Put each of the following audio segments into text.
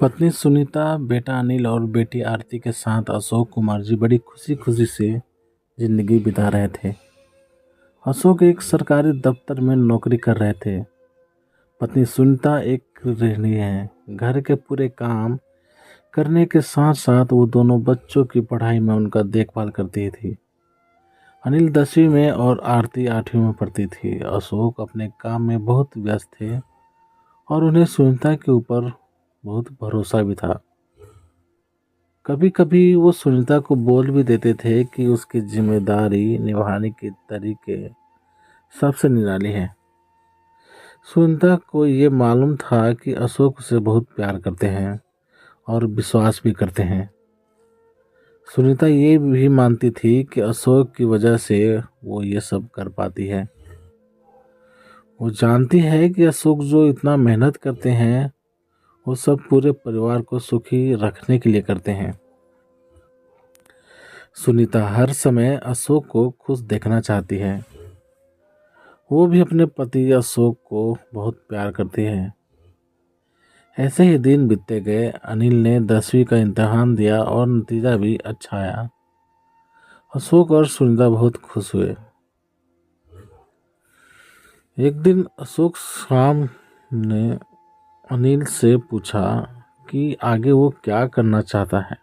पत्नी सुनीता, बेटा अनिल और बेटी आरती के साथ अशोक कुमार जी बड़ी खुशी खुशी से जिंदगी बिता रहे थे। अशोक एक सरकारी दफ्तर में नौकरी कर रहे थे। पत्नी सुनीता एक गृहिणी है। घर के पूरे काम करने के साथ साथ वो दोनों बच्चों की पढ़ाई में उनका देखभाल करती थी। अनिल 10वीं में और आरती 8वीं में पढ़ती थी। अशोक अपने काम में बहुत व्यस्त थे और उन्हें सुनीता के ऊपर बहुत भरोसा भी था। कभी कभी वो सुनीता को बोल भी देते थे कि उसकी जिम्मेदारी निभाने के तरीके सबसे निराली हैं। सुनीता को ये मालूम था कि अशोक उसे बहुत प्यार करते हैं और विश्वास भी करते हैं। सुनीता ये भी मानती थी कि अशोक की वजह से वो ये सब कर पाती है। वो जानती है कि अशोक जो इतना मेहनत करते हैं वो सब पूरे परिवार को सुखी रखने के लिए करते हैं। सुनीता हर समय अशोक को खुश देखना चाहती है। वो भी अपने पति अशोक को बहुत प्यार करती है। ऐसे ही दिन बीतते गए। अनिल ने 10वीं का इम्तिहान दिया और नतीजा भी अच्छा आया। अशोक और सुनीता बहुत खुश हुए। एक दिन अशोक शाम ने अनिल से पूछा कि आगे वो क्या करना चाहता है।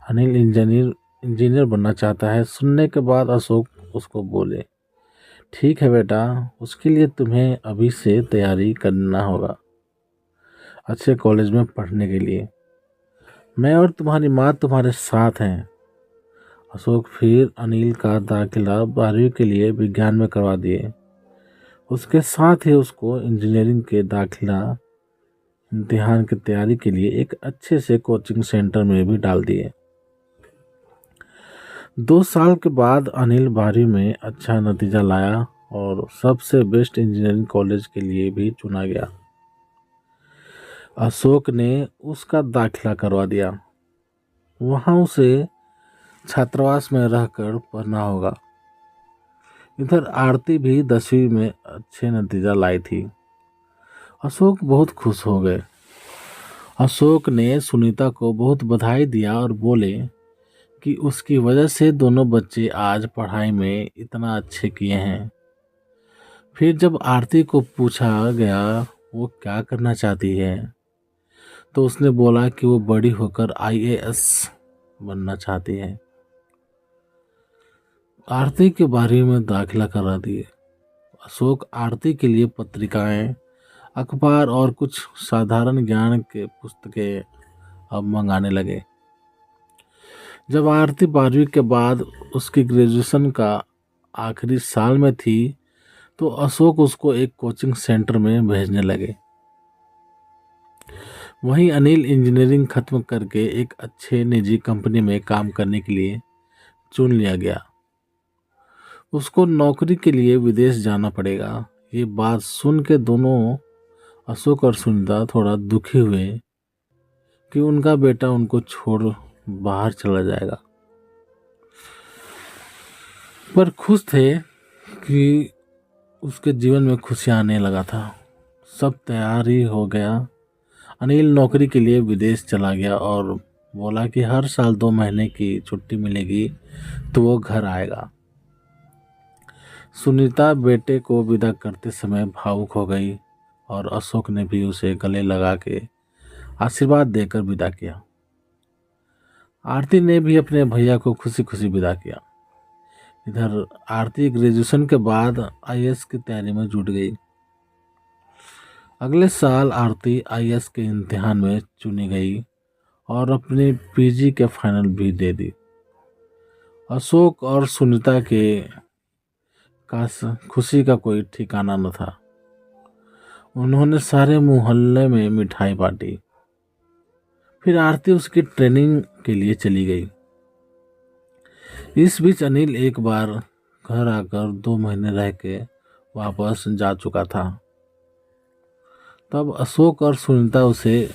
अनिल इंजीनियर बनना चाहता है। सुनने के बाद अशोक उसको बोले, ठीक है बेटा, उसके लिए तुम्हें अभी से तैयारी करना होगा अच्छे कॉलेज में पढ़ने के लिए। मैं और तुम्हारी माँ तुम्हारे साथ हैं। अशोक फिर अनिल का दाखिला 12वीं के लिए विज्ञान में करवा दिए। उसके साथ ही उसको इंजीनियरिंग के दाखिला इम्तिहान की तैयारी के लिए एक अच्छे से कोचिंग सेंटर में भी डाल दिए। 2 साल के बाद अनिल 12वीं में अच्छा नतीजा लाया और सबसे बेस्ट इंजीनियरिंग कॉलेज के लिए भी चुना गया। अशोक ने उसका दाखिला करवा दिया। वहाँ उसे छात्रावास में रहकर पढ़ना होगा। इधर आरती भी 10वीं में अच्छे नतीजा लाई थी। अशोक बहुत खुश हो गए। अशोक ने सुनीता को बहुत बधाई दिया और बोले कि उसकी वजह से दोनों बच्चे आज पढ़ाई में इतना अच्छे किए हैं। फिर जब आरती को पूछा गया वो क्या करना चाहती है तो उसने बोला कि वो बड़ी होकर आईएएस बनना चाहती है। आरती के बारे में दाखिला करा दिए। अशोक आरती के लिए पत्रिकाएं, अखबार और कुछ साधारण ज्ञान के पुस्तकें अब मंगाने लगे। जब आरती 12वीं के बाद उसकी ग्रेजुएशन का आखिरी साल में थी तो अशोक उसको एक कोचिंग सेंटर में भेजने लगे। वहीं अनिल इंजीनियरिंग खत्म करके एक अच्छे निजी कंपनी में काम करने के लिए चुन लिया गया। उसको नौकरी के लिए विदेश जाना पड़ेगा। ये बात सुन के दोनों अशोक और सुनीता थोड़ा दुखी हुए कि उनका बेटा उनको छोड़ बाहर चला जाएगा, पर खुश थे कि उसके जीवन में खुशियाँ आने लगा था। सब तैयारी हो गया। अनिल नौकरी के लिए विदेश चला गया और बोला कि हर साल 2 महीने की छुट्टी मिलेगी तो वो घर आएगा। सुनीता बेटे को विदा करते समय भावुक हो गई और अशोक ने भी उसे गले लगा के आशीर्वाद देकर विदा किया। आरती ने भी अपने भैया को खुशी खुशी विदा किया। इधर आरती ग्रेजुएशन के बाद आईएएस की तैयारी में जुट गई। अगले साल आरती आईएएस के इम्तिहान में चुनी गई और अपनी पीजी के फाइनल भी दे दी। अशोक और सुनीता के खुशी का कोई ठिकाना न था। उन्होंने सारे मोहल्ले में मिठाई बांटी। फिर आरती उसकी ट्रेनिंग के लिए चली गई। इस बीच अनिल एक बार घर आकर 2 महीने रह के वापस जा चुका था। तब अशोक और सुनीता उसे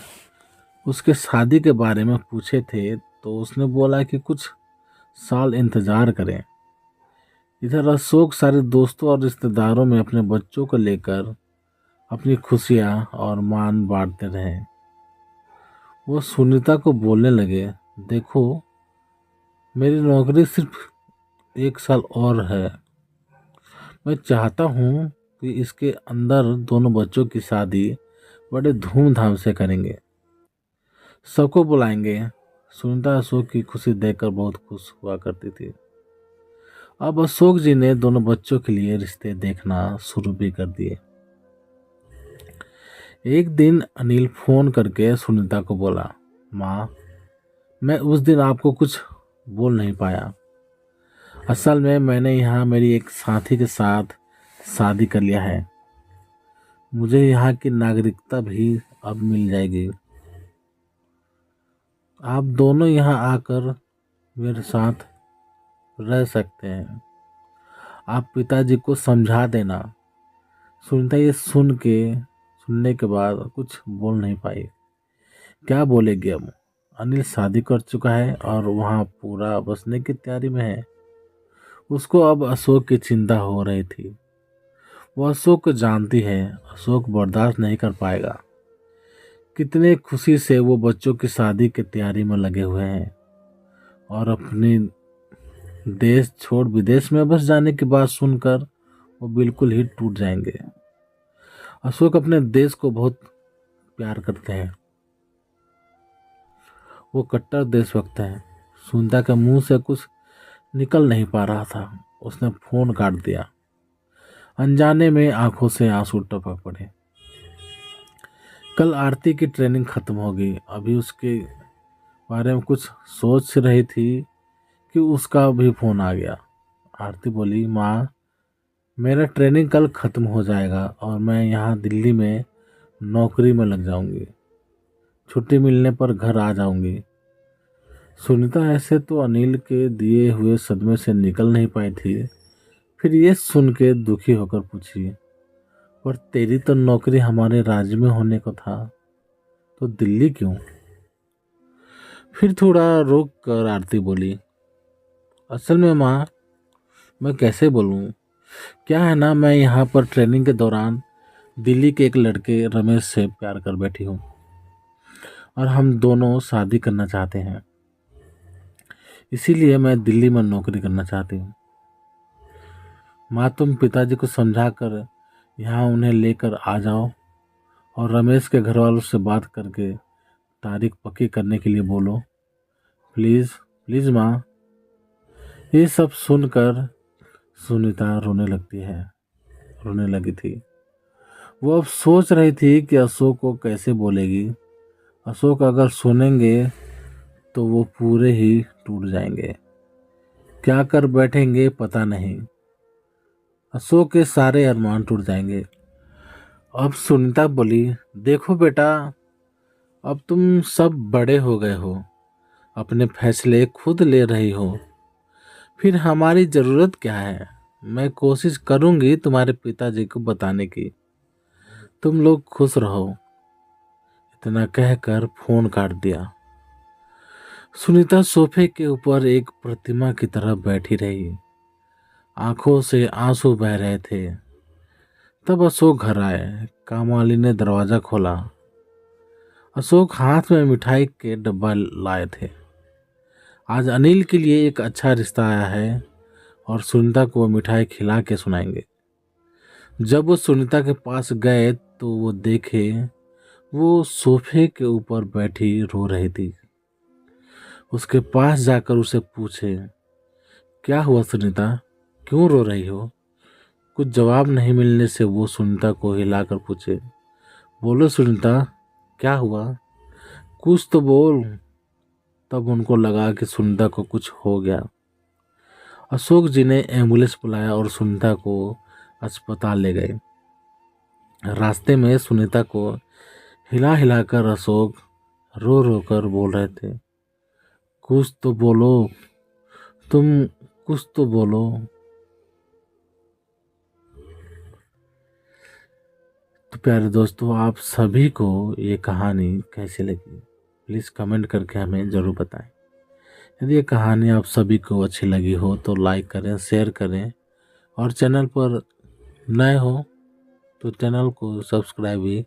उसके शादी के बारे में पूछे थे तो उसने बोला कि कुछ साल इंतजार करें। इधर अशोक सारे दोस्तों और रिश्तेदारों में अपने बच्चों को लेकर अपनी खुशियाँ और मान बांटते रहे। वो सुनीता को बोलने लगे, देखो मेरी नौकरी सिर्फ 1 साल और है। मैं चाहता हूँ कि इसके अंदर दोनों बच्चों की शादी बड़े धूमधाम से करेंगे, सबको बुलाएंगे। सुनीता अशोक की खुशी देखकर बहुत खुश हुआ करती थी। अब अशोक जी ने दोनों बच्चों के लिए रिश्ते देखना शुरू भी कर दिए। एक दिन अनिल फोन करके सुनीता को बोला, माँ मैं उस दिन आपको कुछ बोल नहीं पाया। असल में मैंने यहाँ मेरी एक साथी के साथ शादी कर लिया है। मुझे यहाँ की नागरिकता भी अब मिल जाएगी। आप दोनों यहाँ आकर मेरे साथ रह सकते हैं। आप पिताजी को समझा देना। सुनीता ये सुनने के बाद कुछ बोल नहीं पाई। क्या बोलेगी अब? अनिल शादी कर चुका है और वहाँ पूरा बसने की तैयारी में है। उसको अब अशोक की चिंता हो रही थी। वो अशोक को जानती है, अशोक बर्दाश्त नहीं कर पाएगा। कितने खुशी से वो बच्चों की शादी की तैयारी में लगे हुए हैं और अपनी देश छोड़ विदेश में बस जाने की बात सुनकर वो बिल्कुल ही टूट जाएंगे। अशोक अपने देश को बहुत प्यार करते हैं। वो कट्टर देशभक्त हैं। सुनीता के मुंह से कुछ निकल नहीं पा रहा था। उसने फोन काट दिया। अनजाने में आंखों से आंसू टपक पड़े। कल आरती की ट्रेनिंग खत्म हो गई। अभी उसके बारे में कुछ सोच रही थी कि उसका भी फोन आ गया। आरती बोली, माँ मेरा ट्रेनिंग कल खत्म हो जाएगा और मैं यहाँ दिल्ली में नौकरी में लग जाऊंगी। छुट्टी मिलने पर घर आ जाऊंगी। सुनीता ऐसे तो अनिल के दिए हुए सदमे से निकल नहीं पाई थी। फिर ये सुन के दुखी होकर पूछी, पर तेरी तो नौकरी हमारे राज्य में होने को था, तो दिल्ली क्यों? फिर थोड़ा रोक कर आरती बोली, असल में माँ मैं कैसे बोलूँ, क्या है ना, मैं यहाँ पर ट्रेनिंग के दौरान दिल्ली के एक लड़के रमेश से प्यार कर बैठी हूँ और हम दोनों शादी करना चाहते हैं। इसीलिए मैं दिल्ली में नौकरी करना चाहती हूँ। माँ तुम पिताजी को समझा कर यहाँ उन्हें लेकर आ जाओ और रमेश के घर वालों से बात करके तारीख पक्की करने के लिए बोलो। प्लीज़ प्लीज़ माँ। ये सब सुनकर सुनीता रोने लगी थी। वो अब सोच रही थी कि अशोक को कैसे बोलेगी। अशोक अगर सुनेंगे तो वो पूरे ही टूट जाएंगे। क्या कर बैठेंगे पता नहीं। अशोक के सारे अरमान टूट जाएंगे। अब सुनीता बोली, देखो बेटा अब तुम सब बड़े हो गए हो, अपने फैसले खुद ले रही हो, फिर हमारी ज़रूरत क्या है? मैं कोशिश करूंगी तुम्हारे पिताजी को बताने की। तुम लोग खुश रहो। इतना कहकर फोन काट दिया। सुनीता सोफे के ऊपर एक प्रतिमा की तरह बैठी रही। आंखों से आंसू बह रहे थे। तब अशोक घर आए। कामवाली ने दरवाजा खोला। अशोक हाथ में मिठाई के डब्बा लाए थे। आज अनिल के लिए एक अच्छा रिश्ता आया है और सुनीता को वो मिठाई खिला के सुनाएंगे। जब वो सुनीता के पास गए तो वो देखे वो सोफे के ऊपर बैठी रो रही थी। उसके पास जाकर उसे पूछे, क्या हुआ सुनीता, क्यों रो रही हो? कुछ जवाब नहीं मिलने से वो सुनीता को हिलाकर पूछे, बोलो सुनीता क्या हुआ, कुछ तो बोल। तब उनको लगा कि सुनीता को कुछ हो गया। अशोक जी ने एम्बुलेंस बुलाया और सुनीता को अस्पताल ले गए। रास्ते में सुनीता को हिला हिलाकर अशोक रो रो कर बोल रहे थे, कुछ तो बोलो तुम, कुछ तो बोलो। तो प्यारे दोस्तों, आप सभी को ये कहानी कैसी लगी प्लीज़ कमेंट करके हमें ज़रूर बताएं। यदि ये कहानी आप सभी को अच्छी लगी हो तो लाइक करें, शेयर करें और चैनल पर नए हो तो चैनल को सब्सक्राइब भी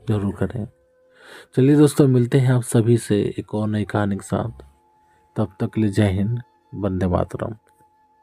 ज़रूर करें। चलिए दोस्तों, मिलते हैं आप सभी से एक और नई कहानी के साथ। तब तक के लिए जय हिंद, वंदे मातरम।